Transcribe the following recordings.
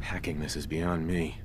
Hacking this is beyond me.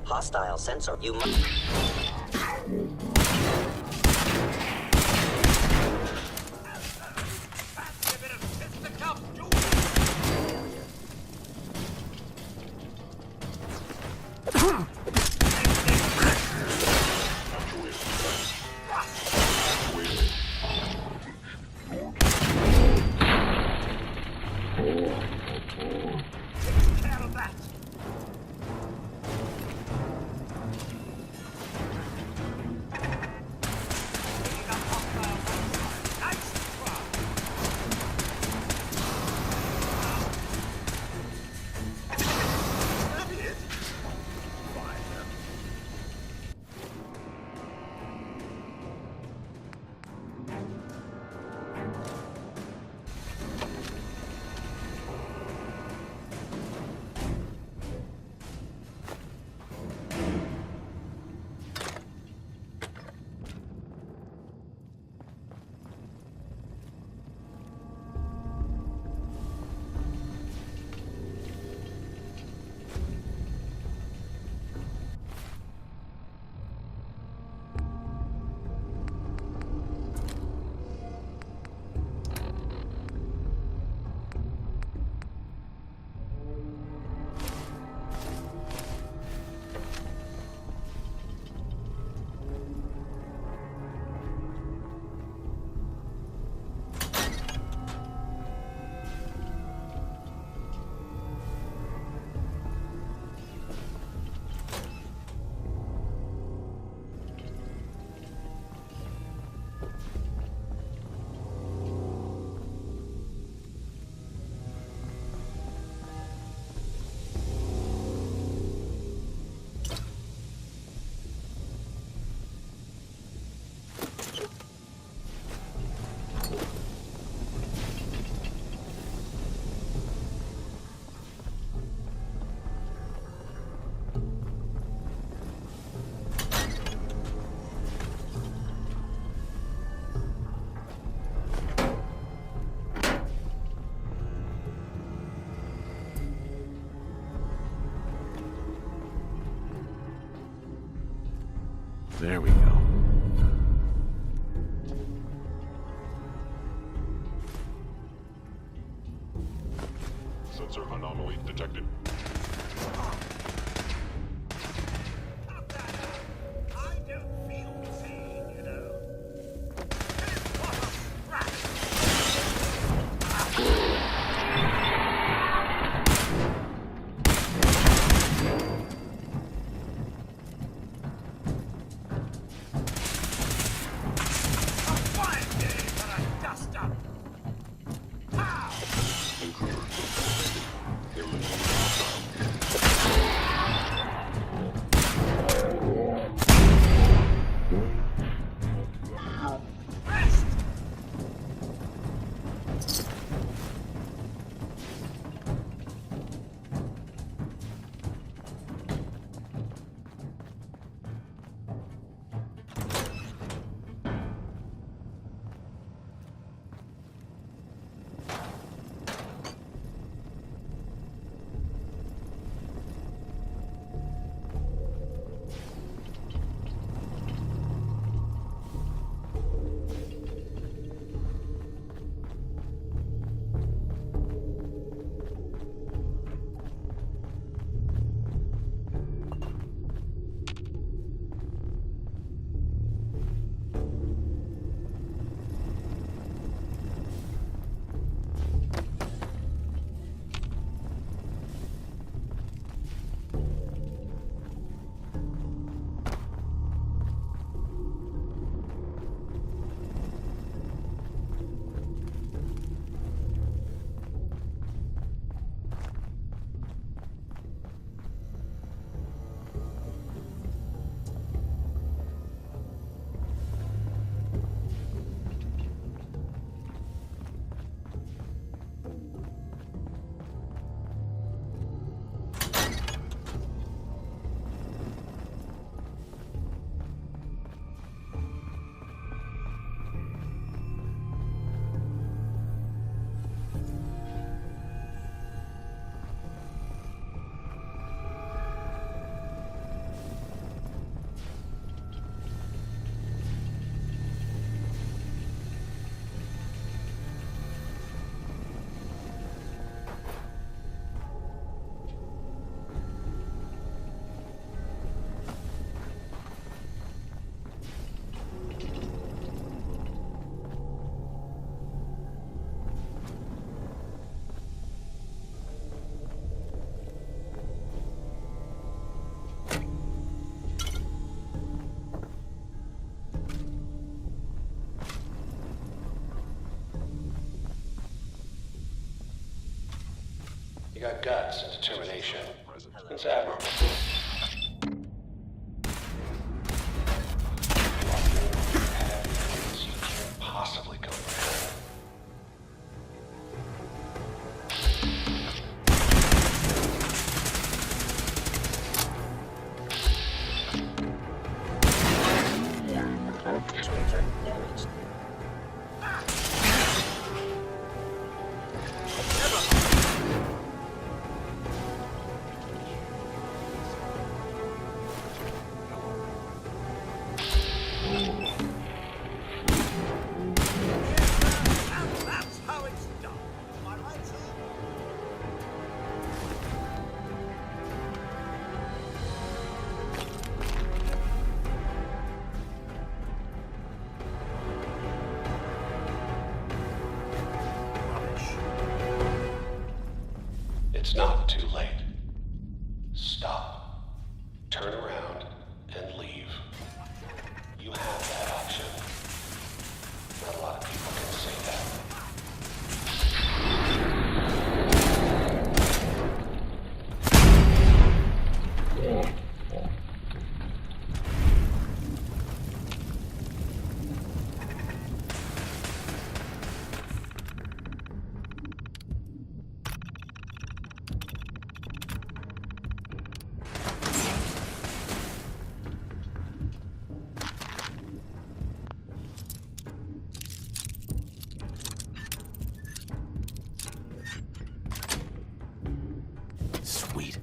Hostile sensor. You must. There we go. Sensor anomaly detected. I don't feel the same, you know. A fine day for a dust-up. Pow! Intruder. You got guts and determination. It's admirable. You can't possibly comprehend. That's how it's done. Am I right, sir? Rubbish. It's not too late. Stop. Turn around and leave. You have that option. Not a lot of people can say that. Sweet.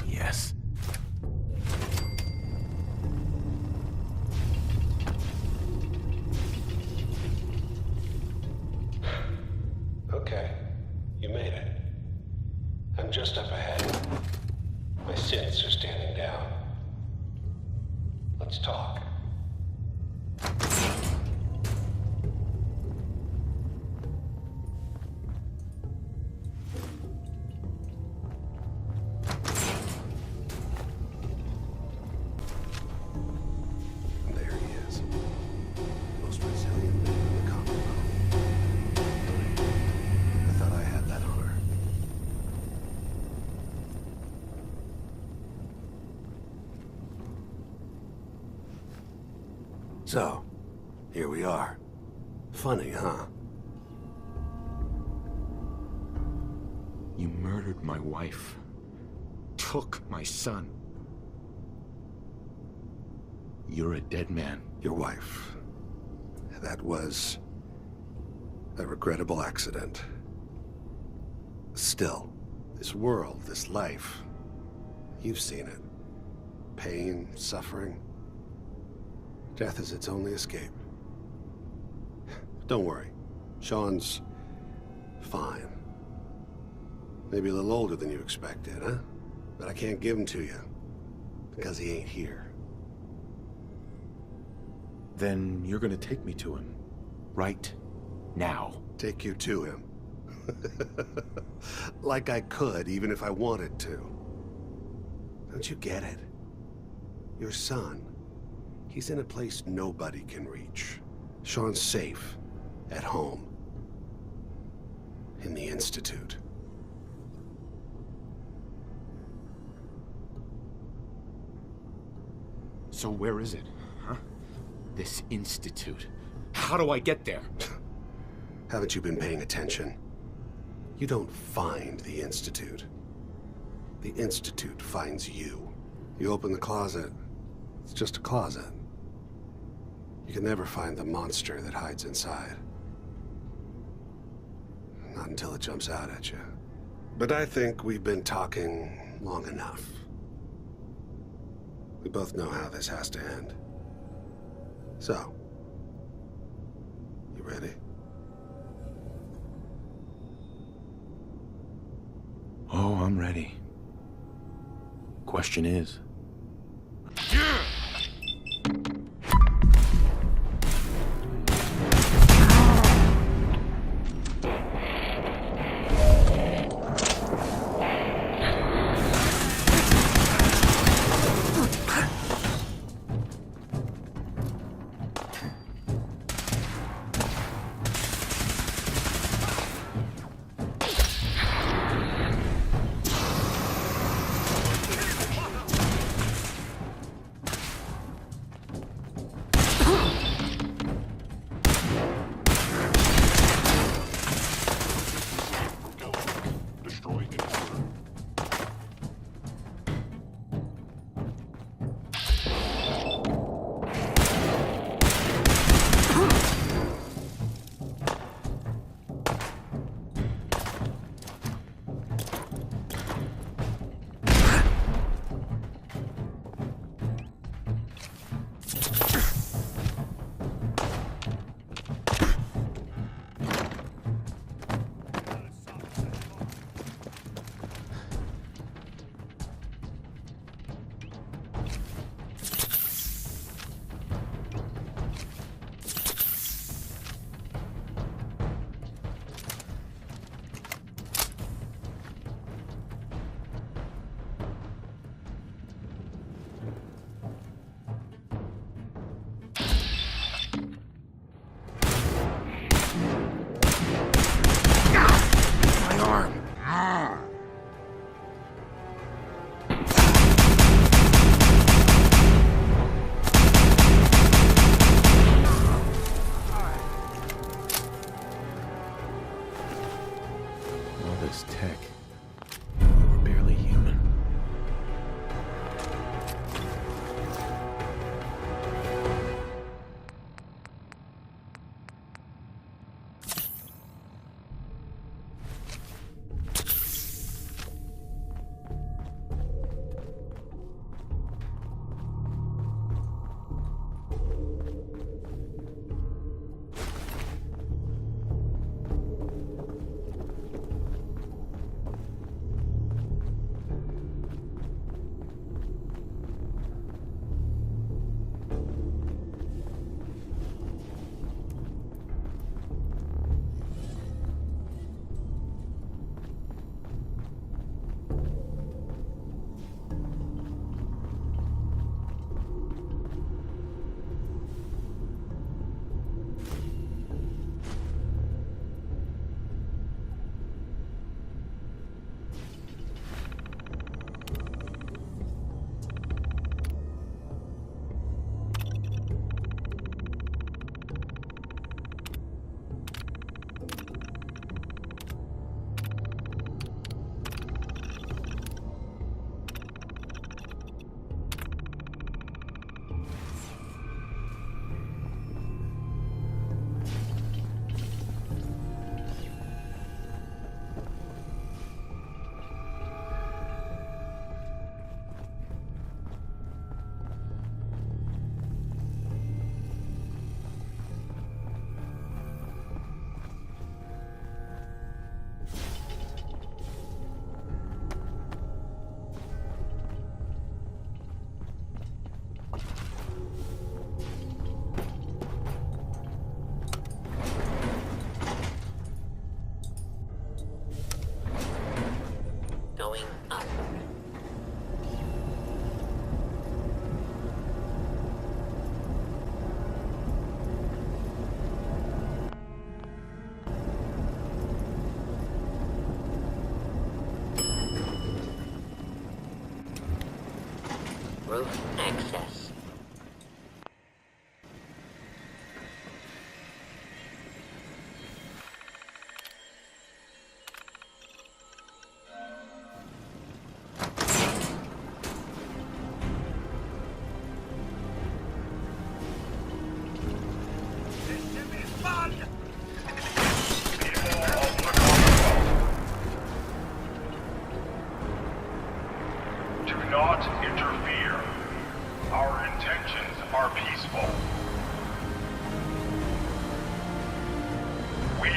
Yes. Okay, you made it. I'm just up ahead. My sins are standing down. Let's talk. There he is. Most resilient man in the Commonwealth. I thought I had that honor. So, here we are. Funny, huh? You murdered my wife. Took my son. You're a dead man. Your wife. That was a regrettable accident. Still, this world, this life, you've seen it. Pain, suffering. Death is its only escape. Don't worry. Sean's Fine. Maybe a little older than you expected, huh? But I can't give him to you. Because he ain't here. Then you're gonna take me to him. Right now. Take you to him. Like I could, even if I wanted to. Don't you get it? Your son, he's in a place nobody can reach. Sean's safe, at home. In the Institute. So where is it, huh? This institute. How do I get there? Haven't you been paying attention? You don't find the Institute. The Institute finds you. You open the closet, it's just a closet. You can never find the monster that hides inside. Not until it jumps out at you. But I think we've been talking long enough. We both know how this has to end. So, you ready? Oh, I'm ready. Question is...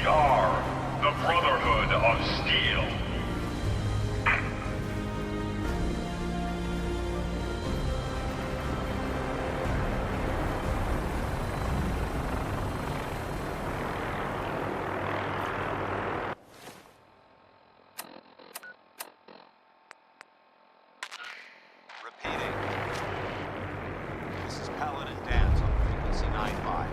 We are the Brotherhood of Steel. Repeating. This is Paladin Dance on frequency 95.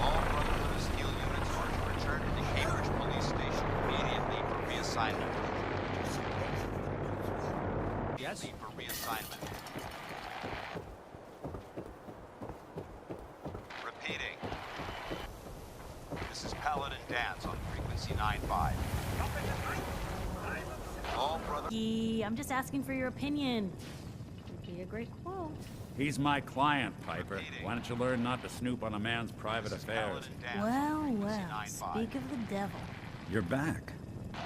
All Brotherhood of Steel units are to return to the Cambridge Police Station immediately for reassignment. Yes? For reassignment. Repeating. This is Paladin Dance on frequency 95. All Brotherhood... I'm just asking for your opinion. Would be a great quote. He's my client, Piper. Why don't you learn not to snoop on a man's private affairs? Well, speak of the devil. You're back.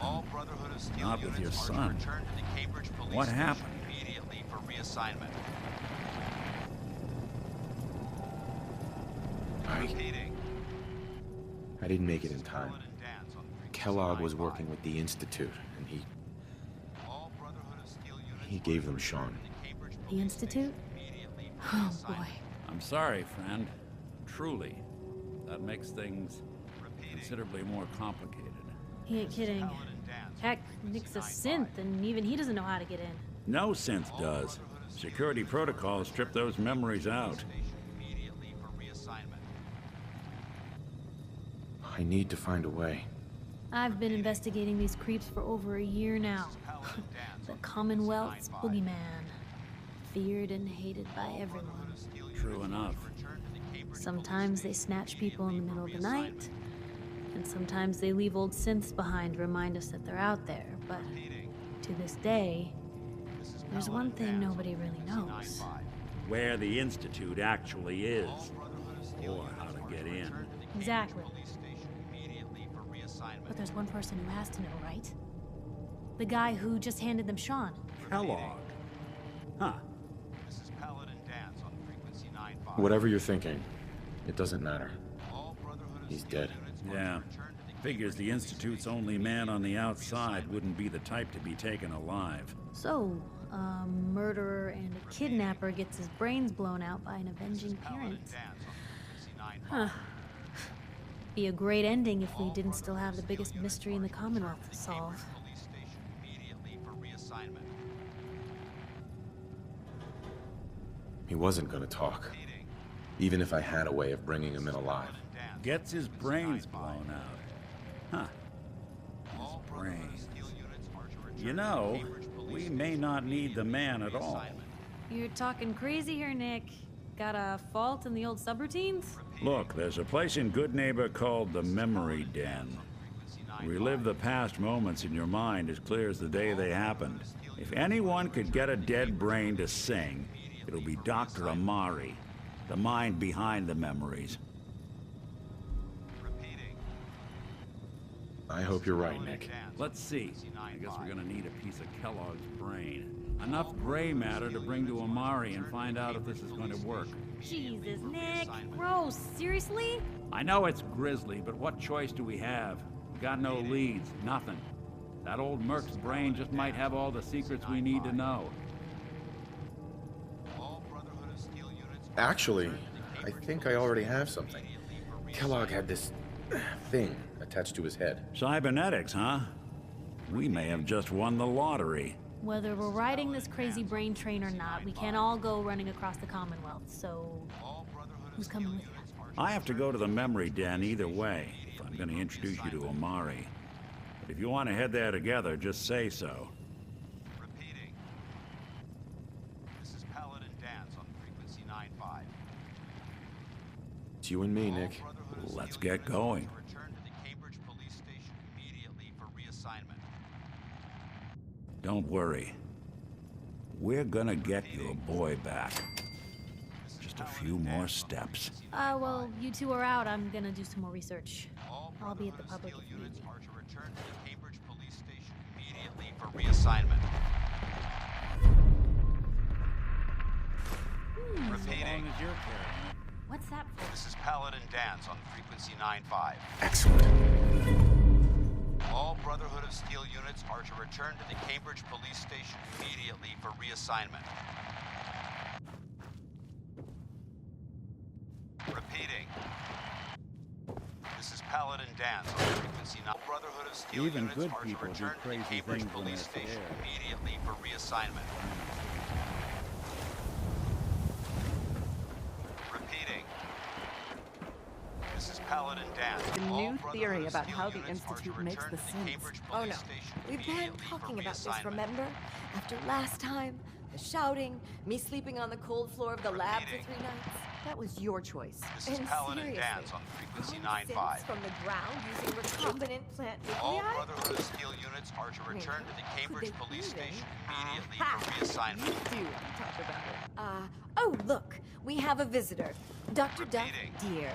All Brotherhood of Steel Not with your units are to son. return to the Cambridge Police What Station happened? immediately for reassignment. Repeating. I didn't make it in time. Paladin Dance on frequency Kellogg was 95. working with the Institute, and All Brotherhood of Steel units he gave them Sean. to the Cambridge The Police Institute? Station immediately for Oh reassignment. boy. I'm sorry, friend. Truly. That makes things Repeating. considerably more complicated. He ain't kidding. Paladin Dance on Heck, frequency Nick's a 95. synth, and even he doesn't know how to get in. No synth does. Security protocols strip those memories out. Station immediately for reassignment. I need to find a way. I've been investigating these creeps for over a year now. Paladin Dance The on Commonwealth's frequency 95. boogeyman. Feared and hated by everyone. True enough. Sometimes they snatch people in the middle of the night, and sometimes they leave old synths behind to remind us that they're out there. But to this day, there's one thing nobody really knows. Where the Institute actually is. Or how to get in. Exactly. But there's one person who has to know, right? The guy who just handed them Sean. Kellogg. Huh. This is Paladin Dance on frequency 95. Whatever you're thinking, it doesn't matter. All Brotherhood of He's Steel dead. units are to Yeah. return to the Figures the Institute's only man on the outside wouldn't be the type to be taken alive. So, a murderer and a kidnapper gets his brains blown out by an avenging parent. Dance on frequency 95. Huh. Be a great ending if we didn't still have the biggest mystery in the Commonwealth to solve. Police station immediately for reassignment. He wasn't gonna talk. Even if I had a way of bringing him in alive. Gets his brains blown out. Huh. His brains. You know, we may not need the man at all. You're talking crazy here, Nick. Got a fault in the old subroutines? Look, there's a place in Good Neighbor called the Memory Den. Relive the past moments in your mind as clear as the day they happened. If anyone could get a dead brain to sing, it'll be Dr. Amari, the mind behind the memories. I hope you're right, Nick. Let's see. I guess we're gonna need a piece of Kellogg's brain. Enough gray matter to bring to Amari and find out if this is going to work. Jesus, Nick. Gross. Seriously? I know it's grisly, but what choice do we have? We got no leads, nothing. That old Merc's brain just might have all the secrets we need to know. Actually, I think I already have something. Kellogg had this thing attached to his head. Cybernetics, huh? We may have just won the lottery. Whether we're riding this crazy brain train or not, we can't all go running across the Commonwealth, so... Who's coming with you? I have to go to the memory den either way, if I'm going to introduce you to Amari. But if you want to head there together, just say so. Repeating. This is Paladin Dance on frequency 95. It's you and me, Nick. Let's get going. Return to the Cambridge Police Station immediately for reassignment. Don't worry. We're gonna get your boy back. Just a few more steps. Well, you two are out. I'm gonna do some more research. All I'll be at the Brotherhood public of if Steel you need units me. are to return to the Cambridge Police Station immediately for reassignment. As long Repeating. as you're carrying it. What's that for? This is Paladin Dan's on frequency 9-5. Excellent. All Brotherhood of Steel units are to return to the Cambridge Police Station immediately for reassignment. Repeating. This is Paladin Dan's on frequency 9. Brotherhood of Steel Even units good are to people do return to the crazy Cambridge things when Police they're Station scared. immediately for reassignment. Repeating. This is Paladin Dan. The All new Brotherhood theory of about Steel how the units are to Institute makes return the to the Sins. Cambridge Oh Police no, Station we've been immediately for talking about this, reassignment. remember? After last time, the shouting, me sleeping on the cold floor of the lab for 3 Repeating. nights. That was your choice. This is And Paladin seriously, Dan's on frequency growing 9-5. synths from the ground using recombinant plant All nuclei? Brotherhood of Steel units are to return to the Cambridge they Police even? Station immediately Aha! for reassignment. You do talk about it. Oh look, we have a visitor. Dr. Duff, Repeating. dear.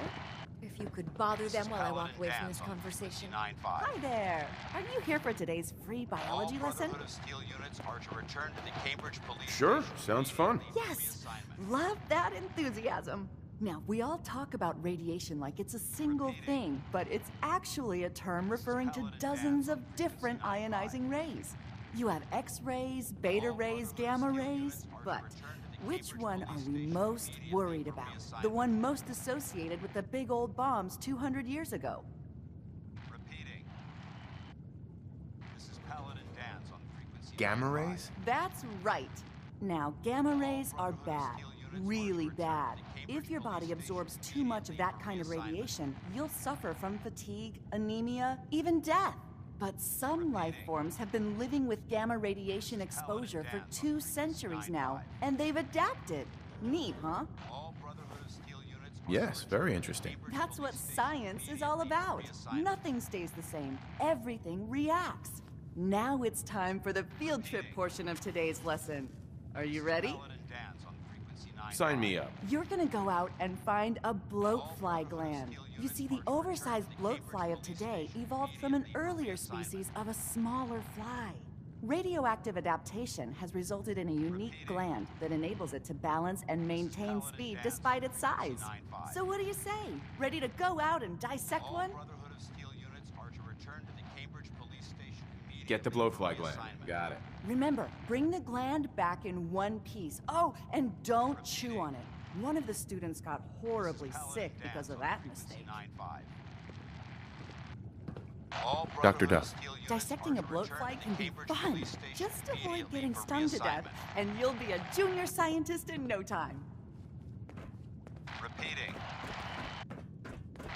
If you could bother This them is while I walk Paladin away from Dan's this on conversation. frequency 9-5. Hi there. Are you here for today's free biology All lesson? Brotherhood of Steel units are to return to the Cambridge Police Sure, Station sounds fun. immediately for Yes. reassignment. Love that enthusiasm. Now, we all talk about radiation like it's a single Repeating. thing, but it's actually a term referring to Paladin dozens Dan's of different ionizing rays. You have X-rays, beta rays, gamma rays, but which one are we most worried about? The one most associated with the big old bombs 200 years ago. Repeating. This is Paladin Dan's on frequency Gamma 9-5. rays? That's right. Now, gamma rays are bad. Really bad. If your body absorbs too much of that kind of radiation, you'll suffer from fatigue, anemia, even death. But some life forms have been living with gamma radiation exposure for 2 centuries now, and they've adapted. Neat, huh? All Brotherhood of Steel units are Yes, very interesting. That's what science is all about. Nothing stays the same. Everything reacts. Now it's time for the field trip portion of today's lesson. Are you ready? Paladin Dan's on frequency 9-5. Sign me up. You're gonna go out and find a bloatfly gland. You see, the oversized bloatfly of today evolved from an earlier species of a smaller fly. Radioactive adaptation has resulted in a unique gland that enables it to balance and maintain speed despite its size. So what do you say? Ready to go out and dissect All one? Brotherhood of Steel units are to return to the Cambridge Police Station immediately. Get the for blowfly gland. reassignment. Got it. Remember, bring the gland back in one piece. Oh, and don't chew on it. One of the students got horribly Paladin sick Dan's because of on that frequency mistake. 9-5. All Dr. Brotherhood of Duff. Steel units Dissecting are a to return to bloatfly the can be Cambridge fun. Police Station Just avoid immediately getting for stung to death, reassignment. and you'll be a junior scientist in no time. Repeating.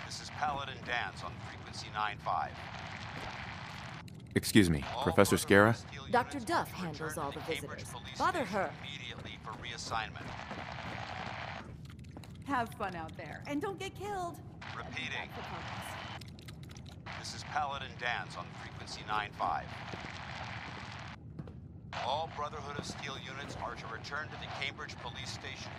This is Paladin Dan's on frequency 9-5. Excuse me, All Professor Brotherhood Scara? of Steel Dr. units Duff are to handles return all to the Cambridge visitors. Police Bother Station her. immediately for reassignment. Have fun out there, and don't get killed. Repeating. This is Paladin Dan's on frequency 9-5. All Brotherhood of Steel units are to return to the Cambridge Police Station